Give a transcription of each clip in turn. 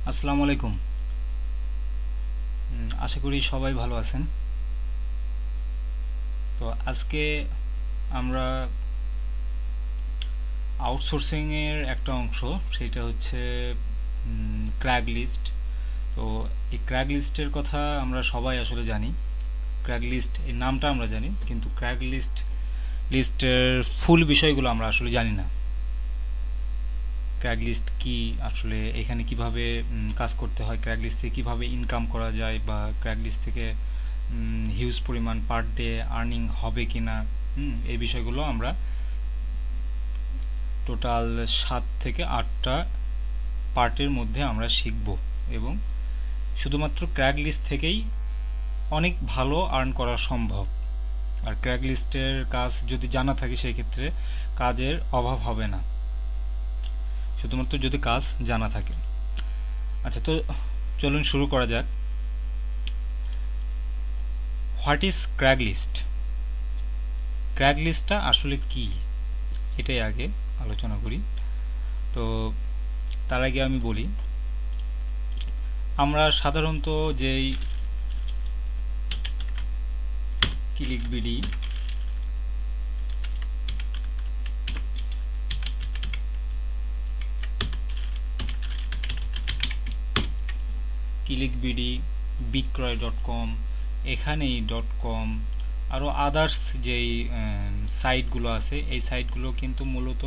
আসসালামু আলাইকুম। আশা করি সবাই ভালো আছেন। তো আজকে আমরা আউটসোর্সিং এর একটা অংশ, সেটা হচ্ছে ক্র্যাগ লিস্ট। তো এই ক্র্যাগ লিস্টের কথা আমরা সবাই আসলে জানি। ক্র্যাগ লিস্ট এই নামটা আমরা জানি, কিন্তু ক্র্যাগ লিস্টের ফুল বিষয়গুলো আমরা আসলে জানি না। ক্র্যাগ লিস্ট কি, আসলে এখানে কিভাবে কাজ করতে হয়, ক্র্যাগ লিস্ট থেকে কিভাবে ইনকাম করা যায়, বা ক্র্যাগ লিস্ট থেকে হিউজ পরিমাণ পার ডে আর্নিং হবে কিনা, এই বিষয়গুলো আমরা টোটাল 7 থেকে 8টা পার্টের মধ্যে আমরা শিখব। এবং শুধুমাত্র ক্র্যাগ লিস্ট থেকেই অনেক ভালো আর্ন করা সম্ভব। আর ক্র্যাগ লিস্টের কাজ যদি জানা থাকে, সেই ক্ষেত্রে কাজের অভাব হবে না, শুধুমাত্র যদি কাজ জানা থাকে। আচ্ছা, তো চলুন শুরু করা যাক। What is Craigslist? ক্র্যাগ লিস্টটা আসলে কি, এটাই আগে আলোচনা করি। তো তার আগে আমি বলি, আমরা সাধারণত যেই ক্লিকবিডি, বিক্রয়.com, এখানেই.com, আরও আদার্স যেই সাইটগুলো আছে, এই সাইটগুলো কিন্তু মূলত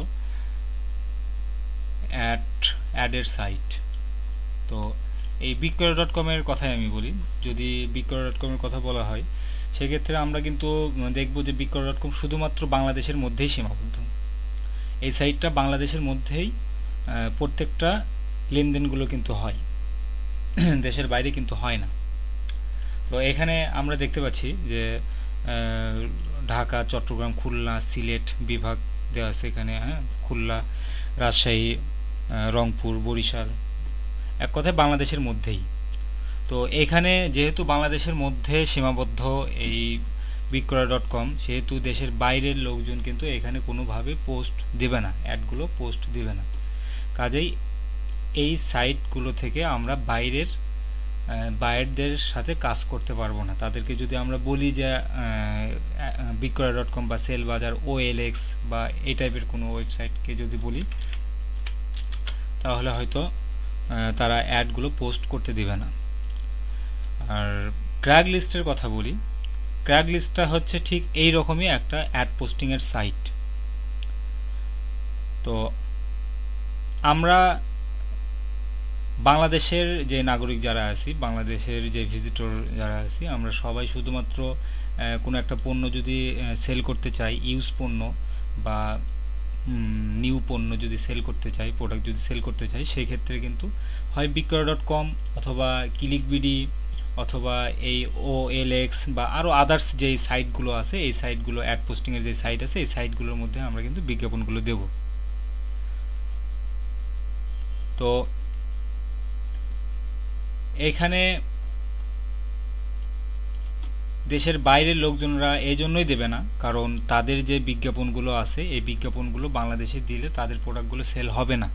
অ্যাডের সাইট। তো এই বিক্রয়.com এর কথাই আমি বলি। যদি বিক্রয়.com এর কথা বলা হয়, সেক্ষেত্রে আমরা কিন্তু দেখব যে বিক্রয়.com শুধুমাত্র বাংলাদেশের মধ্যেই সীমাবদ্ধ। এই সাইটটা বাংলাদেশের মধ্যেই প্রত্যেকটা লেনদেনগুলো কিন্তু হয়, দেশের বাইরে কিন্তু হয় না। তো এখানে আমরা দেখতে পাচ্ছি যে ঢাকা, চট্টগ্রাম, খুলনা, সিলেট বিভাগ দেওয়া আছে এখানে, হ্যাঁ, খুলনা, রাজশাহী, রংপুর, বরিশাল, এক কথায় বাংলাদেশের মধ্যেই। তো এখানে যেহেতু বাংলাদেশের মধ্যে সীমাবদ্ধ এই বিক্রয়.com, সেহেতু দেশের বাইরের লোকজন কিন্তু এখানে কোনোভাবে পোস্ট দেবে না, অ্যাডগুলো পোস্ট দেবে না। কাজেই এই সাইটগুলো থেকে আমরা বায়ারদের সাথে কাজ করতে পারবো না। তাদেরকে যদি আমরা বলি যে বিক্রয়.com বা সেল বাজার, OLX বা এই টাইপের কোনো ওয়েবসাইটকে যদি বলি, তাহলে হয়তো তারা অ্যাডগুলো পোস্ট করতে দিবে না। আর ক্র্যাগ লিস্টের কথা বলি, ক্র্যাগ লিস্টটা হচ্ছে ঠিক এই রকমই একটা অ্যাড পোস্টিংয়ের সাইট। তো আমরা বাংলাদেশের যে নাগরিক যারা আছি, বাংলাদেশের যে ভিজিটর যারা আছি, আমরা সবাই শুধুমাত্র কোনো একটা পণ্য যদি সেল করতে চাই, ইউজ পণ্য বা নিউ পণ্য যদি সেল করতে চাই, প্রোডাক্ট যদি সেল করতে চাই, সেই ক্ষেত্রে কিন্তু হয় বিক্রয়.com অথবা ক্লিকবিডি অথবা এই OLX বা আরও আদার্স যেই সাইটগুলো আছে, এই সাইটগুলো অ্যাড পোস্টিংয়ের যে সাইট আছে, এই সাইটগুলোর মধ্যে আমরা কিন্তু বিজ্ঞাপনগুলো দেব। তো এখানে দেশের বাইরের লোকজনরা এই জন্যই দেবে না, কারণ তাদের যে বিজ্ঞাপনগুলো আছে, এই বিজ্ঞাপনগুলো বাংলাদেশে দিলে তাদের প্রোডাক্টগুলো সেল হবে না।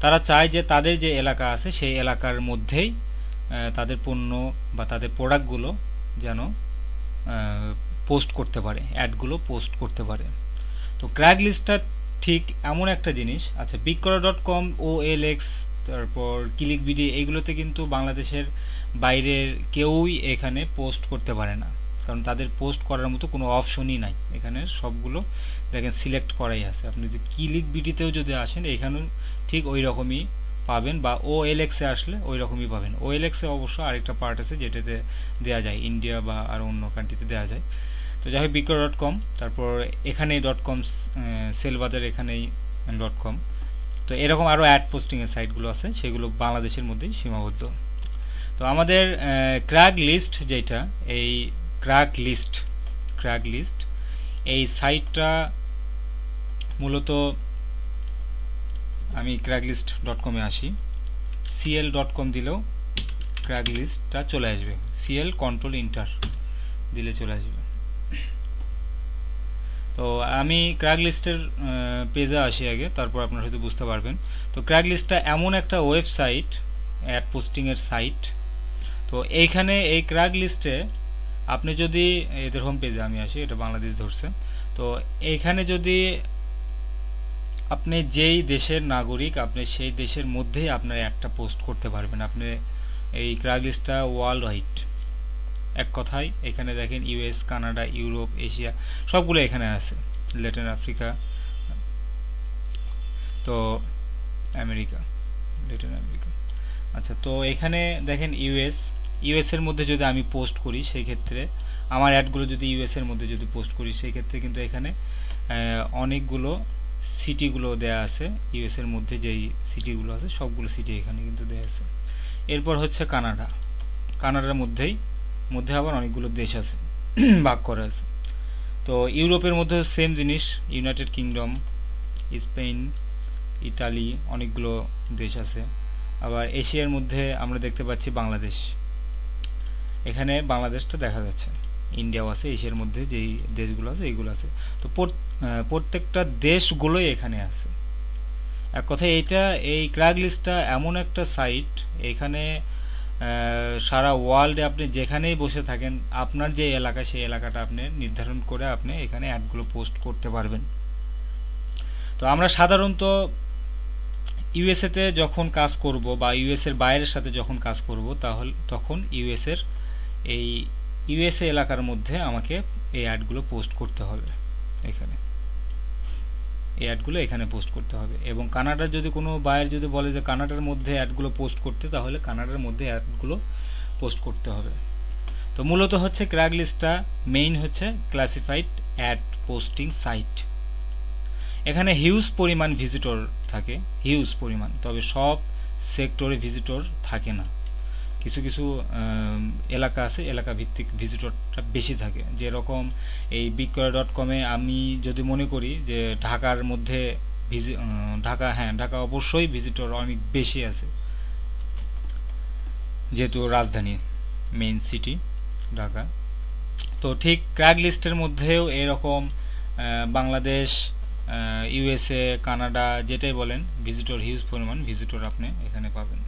তারা চায় যে তাদের যে এলাকা আছে, সেই এলাকার মধ্যেই তাদের পণ্য বা তাদের প্রোডাক্টগুলো যেন পোস্ট করতে পারে, অ্যাডগুলো পোস্ট করতে পারে। তো ক্র্যাগ লিস্টটা ঠিক এমন একটা জিনিস। আচ্ছা, বিক্রয়.com, OLX, তারপর ক্লিকবিডি, এইগুলোতে কিন্তু বাংলাদেশের বাইরের কেউই এখানে পোস্ট করতে পারে না, কারণ তাদের পোস্ট করার মতো কোনো অপশনই নাই। এখানে সবগুলো দেখেন সিলেক্ট করাই আছে। আপনি যদি ক্লিকবিডিতেও যদি আসেন, এখানেও ঠিক ওই রকমই পাবেন, বা OLX-এ আসলে ওই রকমই পাবেন। OLX-এ অবশ্য আরেকটা পার্ট আছে যেটাতে দেওয়া যায়, ইন্ডিয়া বা আর অন্য কান্ট্রিতে দেওয়া যায়। তো যাই হোক, বিক্রয়.com, তারপর এখানেই .com, সেল বাজার এখানেই .com। তো এরকম আরও অ্যাড পোস্টিংয়ের সাইটগুলো আছে, সেগুলো বাংলাদেশের মধ্যেই সীমাবদ্ধ। তো আমাদের ক্র্যাগ লিস্ট যেটা, এই ক্র্যাগ লিস্ট এই সাইটটা মূলত, আমি ক্র্যাগলিস্ট.com-এ আসি, CL.com দিলেও ক্র্যাগ লিস্টটা চলে আসবে, CL কন্ট্রোল ইন্টার দিলে চলে আসবে। তো আমি ক্র্যাগ লিস্টের পেজে আসি আগে, তারপর আপনারা হয়তো বুঝতে পারবেন। তো ক্র্যাগ লিস্টটা এমন একটা ওয়েবসাইট অ্যাড পোস্টিংয়ের সাইট। তো এইখানে এই ক্র্যাগ লিস্টে আপনি যদি এদের হোম পেজে আমি আসি, এটা বাংলাদেশ ধরছে, তো এইখানে যদি আপনি যেই দেশের নাগরিক আপনি সেই দেশের মধ্যেই আপনার একটা পোস্ট করতে পারবেন। আপনি এই ক্র্যাগ লিস্টটা ওয়ার্ল্ড ওয়াইড, এক কথায় এখানে দেখেন ইউএস, কানাডা, ইউরোপ, এশিয়া সবগুলো এখানে আছে, ল্যাটিন আফ্রিকা, তো আমেরিকা, ল্যাটিন আমেরিকা। আচ্ছা, তো এখানে দেখেন ইউএস এর মধ্যে যদি আমি পোস্ট করি সেই ক্ষেত্রে আমার অ্যাডগুলো যদি ইউএস এর মধ্যে যদি পোস্ট করি সেই ক্ষেত্রে কিন্তু এখানে অনেকগুলো সিটিগুলো দেয়া আছে। ইউএস এর মধ্যে যেই সিটিগুলো আছে সবগুলো সিটি এখানে কিন্তু দেয়া আছে। এরপর হচ্ছে কানাডার মধ্যে আবার অনেকগুলো দেশ আছে, ভাগ করা আছে। তো ইউরোপের মধ্যে সেম জিনিস, ইউনাইটেড কিংডম, স্পেন, ইটালি, অনেকগুলো দেশ আছে। আবার এশিয়ার মধ্যে আমরা দেখতে পাচ্ছি বাংলাদেশ, এখানে বাংলাদেশটা দেখা যাচ্ছে, ইন্ডিয়াও আছে, এশিয়ার মধ্যে যেই দেশগুলো আছে এইগুলো আছে। তো প্রত্যেকটা দেশগুলোই এখানে আছে। এক কথায় এই ক্র্যাগ লিস্টটা এমন একটা সাইট, এখানে সারা ওয়ার্ল্ডে আপনি যেখানেই বসে থাকেন আপনার যে এলাকা সেই এলাকাটা আপনি নির্ধারণ করে আপনি এখানে অ্যাডগুলো পোস্ট করতে পারবেন। তো আমরা সাধারণত ইউএসএতে যখন কাজ করব বা ইউএসএর বাইরের সাথে যখন কাজ করব তখন ইউএসএ এলাকার মধ্যে আমাকে এই অ্যাডগুলো পোস্ট করতে হবে, এখানে পোস্ট করতে হবে। এবং কানাডার যদি কোনো বায়ার যদি বলে যে কানাডার মধ্যে অ্যাডগুলো পোস্ট করতে, তাহলে কানাডার মধ্যে অ্যাডগুলো পোস্ট করতে হবে। তো মূলত হচ্ছে ক্র্যাগ লিস্টটা মেইন হচ্ছে ক্লাসিফাইড অ্যাড পোস্টিং সাইট। এখানে হিউজ পরিমাণ ভিজিটর থাকে, হিউজ পরিমাণ, তবে সব সেক্টরে ভিজিটর থাকে না। কিছু কিছু এলাকা আছে, এলাকা ভিত্তিক ভিজিটরটা বেশি থাকে। যেরকম এই বিক্রয়.com-এ আমি যদি মনে করি যে ঢাকার মধ্যে ঢাকা অবশ্যই ভিজিটর অনেক বেশি আছে, যেহেতু রাজধানী, মেইন সিটি ঢাকা। তো ঠিক ক্র্যাগ লিস্টের মধ্যেও এরকম বাংলাদেশ, ইউএসএ, কানাডা, যেটাই বলেন, ভিজিটর, হিউজ পরিমাণ ভিজিটর আপনি এখানে পাবেন।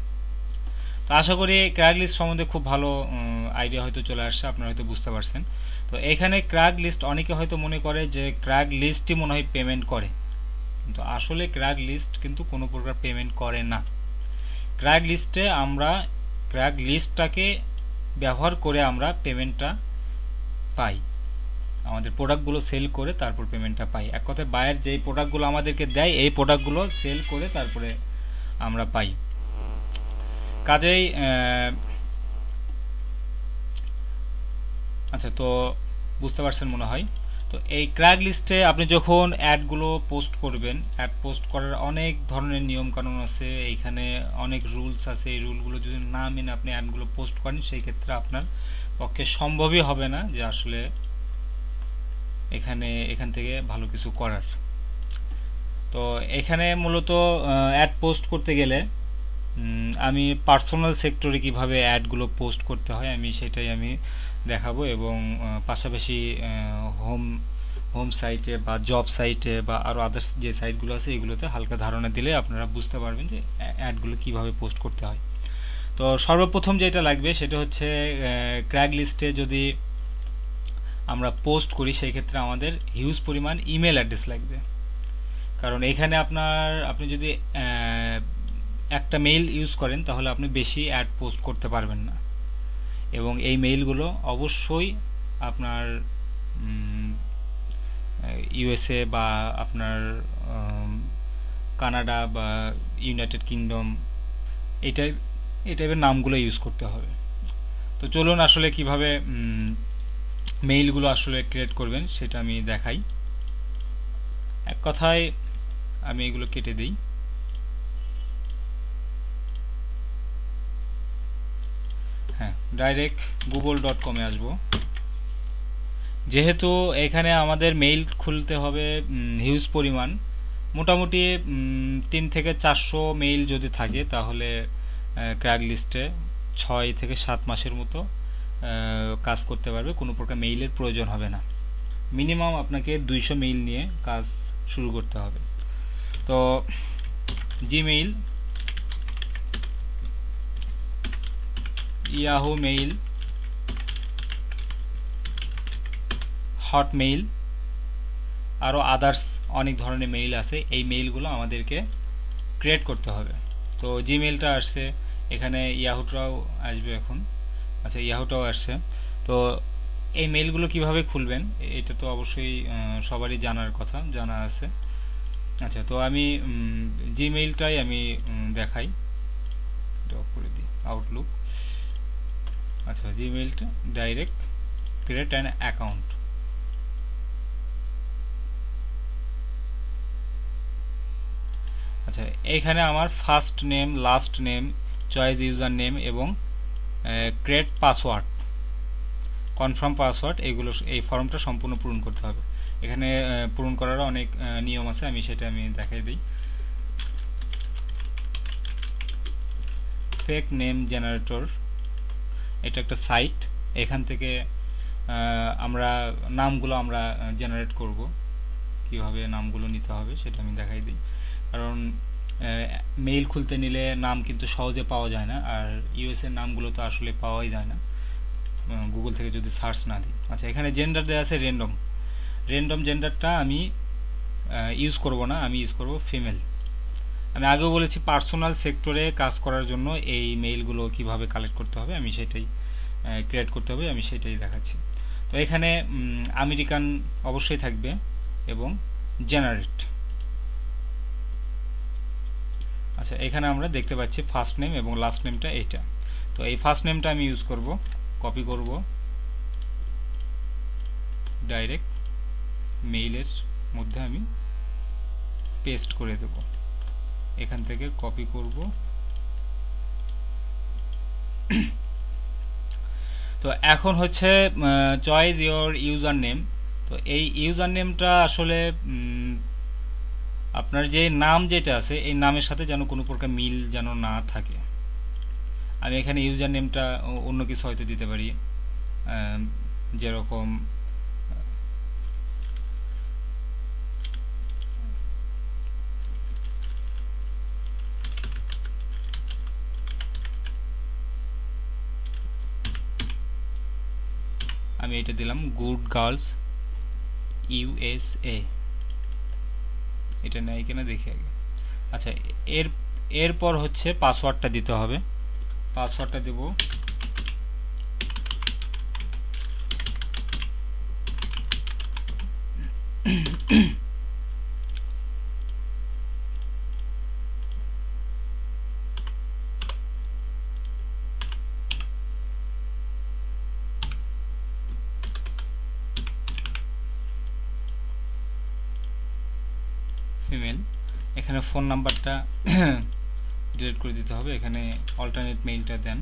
তো আশা করি ক্র্যাগ লিস্ট সম্বন্ধে খুব ভালো আইডিয়া হয়তো চলে আসছে, আপনারা হয়তো বুঝতে পারছেন। তো এখানে ক্র্যাগ লিস্ট, অনেকে হয়তো মনে করে যে ক্র্যাগ লিস্টই মনে হয় পেমেন্ট করে, কিন্তু আসলে ক্র্যাগ লিস্ট কিন্তু কোনো প্রকার পেমেন্ট করে না। ক্র্যাগ লিস্টটাকে ব্যবহার করে আমরা পেমেন্টটা পাই, আমাদের প্রোডাক্টগুলো সেল করে তারপর পেমেন্টটা পাই। এক কথায় বায়ার যেই প্রোডাক্টগুলো আমাদেরকে দেয় এই প্রোডাক্টগুলো সেল করে তারপরে আমরা পাই। কাজেই আচ্ছা, তো বুঝতে পারছেন মনে হয়। তো এই ক্র্যাগ লিস্টে আপনি যখন অ্যাডগুলো পোস্ট করবেন, অ্যাড পোস্ট করার অনেক ধরনের নিয়মকানুন আছে, এইখানে অনেক রুলস আছে। এই রুলগুলো যদি না মেনে আপনি অ্যাডগুলো পোস্ট করেন সেই ক্ষেত্রে আপনার পক্ষে সম্ভবই হবে না যে আসলে এখান থেকে ভালো কিছু করার। তো এখানে মূলত অ্যাড পোস্ট করতে গেলে আমি পার্সোনাল সেক্টরে কিভাবে অ্যাডগুলো পোস্ট করতে হয় সেটাই আমি দেখাবো, এবং পাশাপাশি হোম সাইটে বা জব সাইটে বা আরও আদার্স যে সাইটগুলো আছে এগুলোতে হালকা ধারণা দিলে আপনারা বুঝতে পারবেন যে অ্যাডগুলো কিভাবে পোস্ট করতে হয়। তো সর্বপ্রথম যেটা লাগবে সেটা হচ্ছে ক্র্যাগ লিস্টে যদি আমরা পোস্ট করি সেই ক্ষেত্রে আমাদের হিউজ পরিমাণ ইমেল অ্যাড্রেস লাগবে। কারণ এখানে আপনি যদি একটা মেইল ইউজ করেন তাহলে আপনি বেশি অ্যাড পোস্ট করতে পারবেন না, এবং এই মেইলগুলো অবশ্যই আপনার ইউএসএ বা আপনার কানাডা বা ইউনাইটেড কিংডম এই টাইপের নামগুলো ইউজ করতে হবে। তো চলুন আসলে কিভাবে মেইলগুলো আসলে ক্রিয়েট করবেন সেটা আমি দেখাই। এক কথায় আমি এগুলো কেটে দিই। হ্যাঁ, ডাইরেক্ট google.com-এ আসবো। যেহেতু এখানে আমাদের মেইল খুলতে হবে হিউজ পরিমাণ, মোটামুটি 3 থেকে 400 মেইল যদি থাকে তাহলে ক্র্যাগ লিস্টে 6 থেকে 7 মাসের মতো কাজ করতে পারবে, কোনো প্রকার মেইলের প্রয়োজন হবে না। মিনিমাম আপনাকে 200 মেইল নিয়ে কাজ শুরু করতে হবে। তো জিমেইল, ইয়াহু মেইল, হটমেইল, আরও আদার্স অনেক ধরনের মেইল আছে। এই মেইলগুলো আমাদেরকে ক্রিয়েট করতে হবে। তো জিমেইলটা আসছে, এখানে ইয়াহুটাও আসবে এখন। আচ্ছা, ইয়াহুটাও আসছে। তো এই মেইলগুলো কিভাবে খুলবেন এটা তো অবশ্যই সবারই জানার কথা, জানা আছে। আচ্ছা, তো আমি জিমেইলটাই আমি দেখাই, ড্রপ করে দিই আউটলুক। আচ্ছা, জিমেইলটা ডাইরেক্ট ক্রিয়েট অ্যান অ্যাকাউন্ট। আচ্ছা, এইখানে আমার first name, last name, choice user name এবং ক্রিয়েট পাসওয়ার্ড, কনফার্ম পাসওয়ার্ড, এগুলো এই ফর্মটা সম্পূর্ণ পূরণ করতে হবে। এখানে পূরণ করারও অনেক নিয়ম আছে, সেটা আমি দেখাই দিই। ফেক নেম জেনারেটর, এটা একটা সাইট। এখান থেকে আমরা নামগুলো আমরা জেনারেট করব। কিভাবে নামগুলো নিতে হবে সেটা আমি দেখাই দিই। কারণ মেইল খুলতে নিলে নাম কিন্তু সহজে পাওয়া যায় না, আর ইউএসএর নামগুলো তো আসলে পাওয়াই যায় না গুগল থেকে যদি সার্চ না দিই। আচ্ছা, এখানে জেন্ডার দেওয়া আছে র্যান্ডম। র্যান্ডম জেন্ডারটা আমি ইউজ করব না, আমি ইউজ করব ফিমেল। আমি আগেও বলেছি পার্সোনাল সেক্টরে কাজ করার জন্য এই মেইলগুলো কিভাবে কালেক্ট করতে হবে, আমি সেটাই ক্রিয়েট করতে হবে, আমি সেটাই দেখাচ্ছি। তো এখানে আমেরিকান অবশ্যই থাকবে এবং জেনারেট। আচ্ছা, এখানে আমরা দেখতে পাচ্ছি ফার্স্ট নেম এবং লাস্ট নেমটা এইটা। তো এই ফার্স্ট নেমটা আমি ইউজ করব, কপি করব, ডাইরেক্ট মেইলের মধ্যে আমি পেস্ট করে দেব। এখান থেকে কপি করব। তো এখন হচ্ছে চয়েস ইওর ইউজার নেম। তো এই ইউজার নেমটা আসলে আপনার যে নাম যেটা আছে এই নামের সাথে যেন কোনো প্রকার মিল যেন না থাকে। আমি এখানে ইউজার নেমটা অন্য কিছু হয়তো দিতে পারি, যেরকম আমি এটা দিলাম গুড গার্লস ইউএসএ। এটা নেই কিনা দেখি আগে। আচ্ছা, এরপর হচ্ছে পাসওয়ার্ডটা দিতে হবে। পাসওয়ার্ডটা দেব ফিমেল। এখানে ফোন নাম্বারটা ডিলিট করে দিতে হবে, এখানে অল্টারনেট মেইলটা দেন।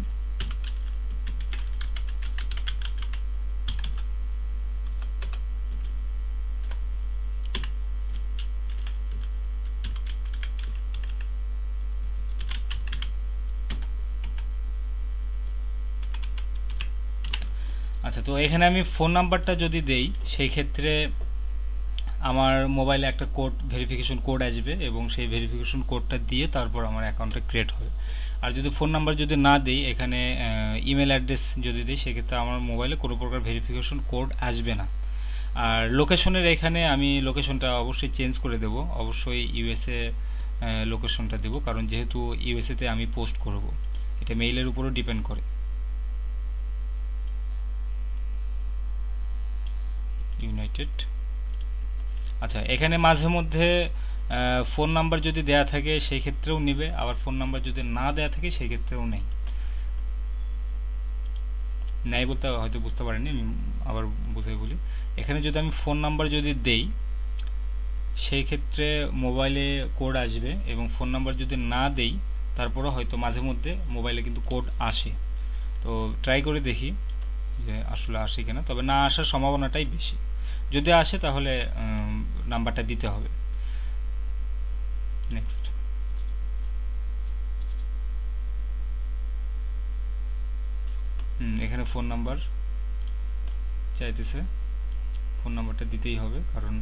আচ্ছা, তো এখানে আমি ফোন নাম্বারটা যদি দেই সেই ক্ষেত্রে আমার মোবাইলে একটা কোড, ভেরিফিকেশন কোড আসবে এবং সেই ভেরিফিকেশন কোডটা দিয়ে তারপর আমার অ্যাকাউন্টটা ক্রিয়েট হবে। আর যদি ফোন নাম্বার যদি না দিই, এখানে ইমেল অ্যাড্রেস যদি দিই, সেক্ষেত্রে আমার মোবাইলে কোনো প্রকার ভেরিফিকেশন কোড আসবে না। আর লোকেশনের এখানে আমি লোকেশনটা অবশ্যই চেঞ্জ করে দেব, অবশ্যই ইউএসএ লোকেশনটা দেব, কারণ যেহেতু ইউএসএতে আমি পোস্ট করব, এটা মেইলের উপরও ডিপেন্ড করে। ইউনাইটেড। আচ্ছা, এখানে মাঝে মধ্যে ফোন নাম্বার যদি দেয়া থাকে সেই ক্ষেত্রেও নেবে, আবার ফোন নাম্বার যদি না দেয়া থাকে সেই ক্ষেত্রেও নেই। নেই বলতে হয়তো বুঝতে পারেনি, আমি আবার বুঝাই বলি। এখানে যদি আমি ফোন নাম্বার যদি দেই সেই ক্ষেত্রে মোবাইলে কোড আসবে, এবং ফোন নাম্বার যদি না দেই তারপরে হয়তো মাঝে মধ্যে মোবাইলে কিন্তু কোড আসে। তো ট্রাই করে দেখি যে আসলে আসে কিনা, তবে না আসার সম্ভাবনাটাই বেশি। যদি আসে তাহলে নাম্বারটা দিতে হবে। নেক্সট। এখানে ফোন নাম্বার চাইতেছে, ফোন নাম্বারটা দিতেই হবে, কারণ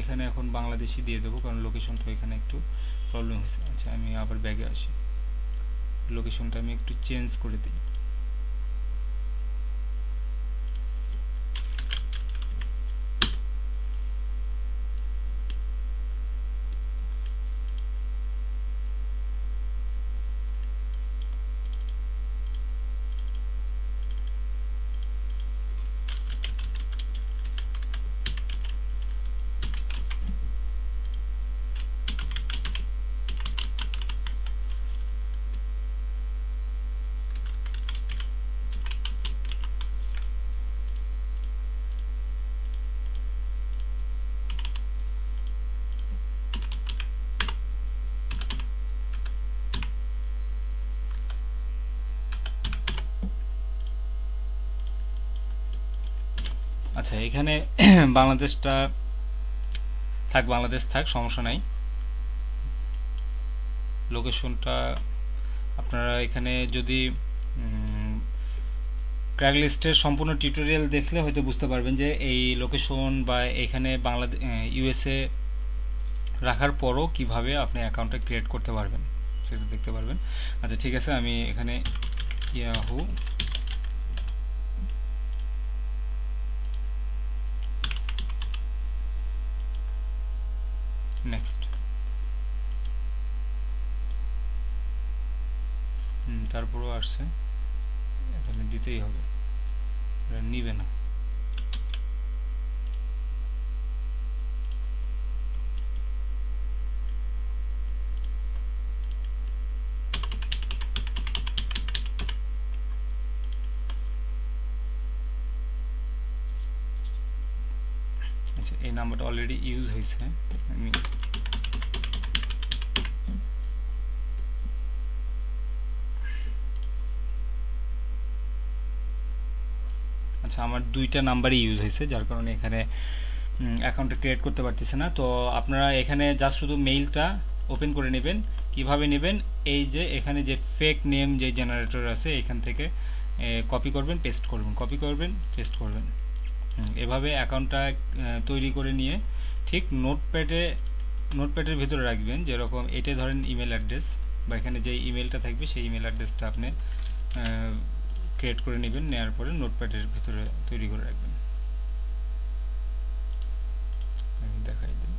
এখানে এখন বাংলাদেশি দিয়ে দেবো, কারণ লোকেশন তো এখানে একটু প্রবলেম হয়েছে। আচ্ছা, আমি আবার ব্যাগে আসি, লোকেশনটা আমি একটু চেঞ্জ করে দিই। আচ্ছা, এখানে বাংলাদেশটা থাক, বাংলাদেশ থাক, সমস্যা নাই। লোকেশনটা আপনারা এখানে যদি ক্র্যাগলিস্টের সম্পূর্ণ টিউটোরিয়াল দেখলে হয়তো বুঝতে পারবেন যে এই লোকেশন বা এখানে বাংলাদেশ ইউএসএ রাখার পরও কিভাবে আপনি অ্যাকাউন্টটা ক্রিয়েট করতে পারবেন সেটা দেখতে পারবেন। আচ্ছা, ঠিক আছে, আমি এখানে ইয়াহু নেক্সট, তারপরও আসছে, এখানে দিতেই হবে, নিবে না। আচ্ছা, এই নাম্বারটা অলরেডি ইউজ হয়েছে, আমি আচ্ছা, আমার দুইটা নাম্বারই ইউজ হয়েছে, যার কারণে এখানে অ্যাকাউন্টটা ক্রিয়েট করতে পারতেছে না। তো আপনারা এখানে জাস্ট শুধু মেইলটা ওপেন করে নেবেন। কিভাবে নেবেন, এই যে এখানে যে ফেক নেম যে জেনারেটর আছে এখান থেকে কপি করবেন, পেস্ট করবেন, কপি করবেন, পেস্ট করবেন। এভাবে অ্যাকাউন্টটা তৈরি করে নিয়ে ঠিক নোটপ্যাডের ভিতরে রাখবেন। যেরকম এটা ধরেন ইমেল অ্যাড্রেস, বা এখানে যে ইমেলটা থাকবে সেই ইমেল অ্যাড্রেসটা আপনি ক্রিয়েট করে নেবেন, নেওয়ার পরে নোটপ্যাডের ভিতরে তৈরি করে রাখবেন। আমি দেখাই দিই।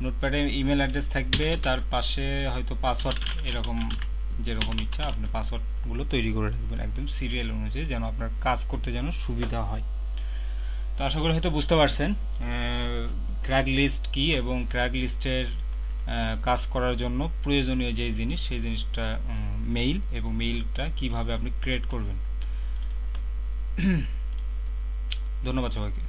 নোটপ্যাডে ইমেল অ্যাড্রেস থাকবে, তার পাশে হয়তো পাসওয়ার্ড, এরকম যেরকম ইচ্ছা আপনি পাসওয়ার্ডগুলো তৈরি করে রাখবেন একদম সিরিয়াল অনুযায়ী, যেন আপনার কাজ করতে যেন সুবিধা হয়। তো আশা করি হয়তো বুঝতে পারছেন ক্র্যাগলিস্ট কি এবং ক্র্যাগলিস্টের কাজ করার জন্য প্রয়োজনীয় যে জিনিস, সেই জিনিসটা মেইল, এবং মেইলটা কিভাবে আপনি ক্রিয়েট করবেন। ধন্যবাদ সবাইকে।